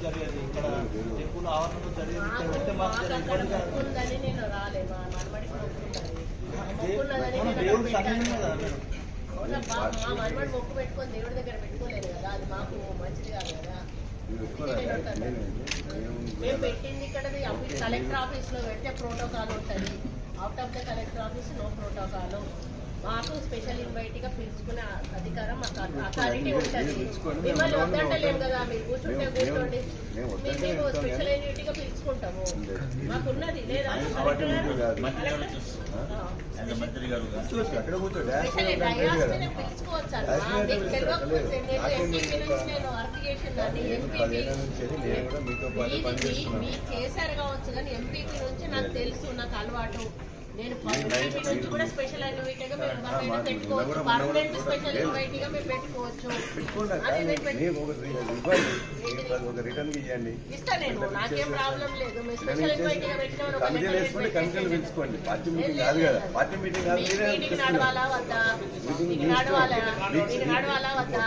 జరిగేది ఇక్కడ టెంపుల్ ఆవరణలో జరిగేది ఇక్కడ మాకు నేను రాలే మా దేవుడు సన్నిధిలో కదా మా మనమడి మొక్కు పెట్టుకొని దేవుడి దగ్గర పెట్టుకోలేదు కదా, అది మాకు మంచిది కాదు కదా. మేము పెట్టింది ఇక్కడ కలెక్టర్ ఆఫీస్ లో పెడితే ప్రోటోకాల్ ఉంటుంది, out of the collector office no protocol. మాకు స్పెషల్ ఇన్వైట్ గా పిలుచుకునే అధికారం మాకు అథారిటీ ఉంటుంది. మిమ్మల్ని వద్దంటలేము కదా, మీరు కూర్చుంటే కూర్చోండి, మేము స్పెషల్ ఇన్వైట్ గా పిలుచుకుంటాము. మాకున్నది లేదా పిలుచుకోవచ్చు అన్న, మీకు తెలియకపోతే ఎంపీపీ నుంచి నేను వర్క్ చేసిందని మీరు చేశారు కావచ్చు, కానీ ఎంపీపీ నుంచి నాకు తెలుసు, నాకు అలవాటు. నేను నుంచి కూడా స్పెషల్ ఇన్వైట్ గా మేము పెట్టుకోవచ్చు, పర్మనెంట్ స్పెషల్ ఇన్వైట్ గా మేము పెట్టుకోవచ్చు. ఇస్తా నేను, నాకేం ప్రాబ్లం లేదు. మీరు స్పెషల్ ఇన్వైట్ గా మీటింగ్ నడవాలా వద్దా, నడవాలా వద్దా,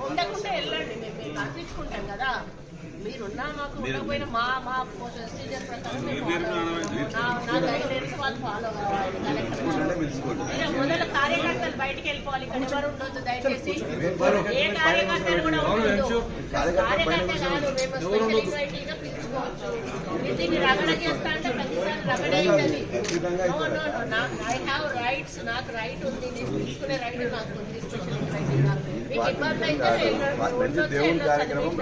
ఉండకుండా వెళ్ళండి, మేము కల్పించుకుంటాం కదా. మీరున్నా మాకు ఉండకపోయినా మా ప్రొసీజర్ ప్రకారం నా గైడ్లైన్స్ వాళ్ళు ఫాలో కావాలి. మొదలు కార్యకర్తలు బయటికి వెళ్ళిపోవాలి, ఇక్కడ ఎవరు ఉండొద్దు దయచేసి. ఏ కార్యకర్తలు కూడా ఉండొద్దు, కార్యకర్త కాదు, మేము స్పెషల్ ఇన్వైట్ గా పిలుచుకోవచ్చు. మీరు దీన్ని రగడ చేస్తా అంటే ప్రతిసారి రగడే అవుతుంది. ఐ హ్యావ్ రైట్స్, నాకు రైట్ ఉంది, నేను తీసుకునే రైట్ నాకు ఉంది. స్పెషల్ ఇన్వైట్ గా మీకు ఇబ్బంది అయితే దేవుడి కార్యక్రమం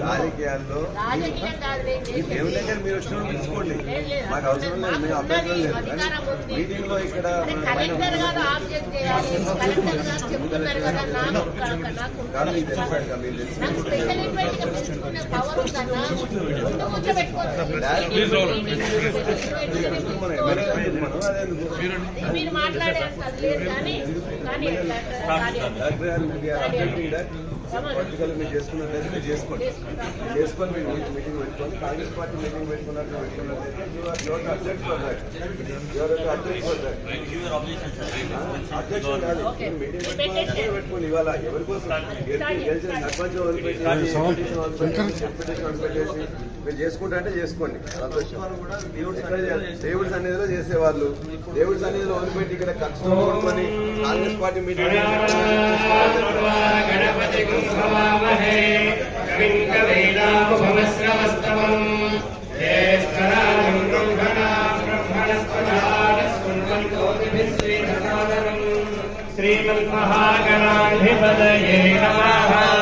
రాజకీయాల్లో దేవుని దగ్గర మీరు వచ్చిన తీసుకోండి, మాకు అవసరం లేదు, మేము అభ్యర్థులు లేదు. మీటింగ్ లో ఇక్కడ మీరు మాట్లాడే పొలిటికల్ మీరు చేసుకున్నట్లయితే మీరు చేసుకోండి, మీరు మీటింగ్ పెట్టుకోండి. కాంగ్రెస్ పార్టీ మీటింగ్ పెట్టుకున్నట్లయితే అధ్యక్షుడు కాదు, మీటింగ్ పెట్టుకోండి. ఇవాళ ఎవరి కోసం గెలిచిన సర్పంచ్ వదిలిపెట్టేసి మీరు చేసుకుంటా అంటే చేసుకోండి. మనం కూడా దేవుడి సన్నిధిలో చేసేవాళ్ళు, దేవుడి సన్నిధిలో వదిలిపెట్టి ఇక్కడ కష్టం కొనుక్కొని కాంగ్రెస్ పార్టీ మీటింగ్ శ్రీమన్మహాగణాధిపతయే నమః.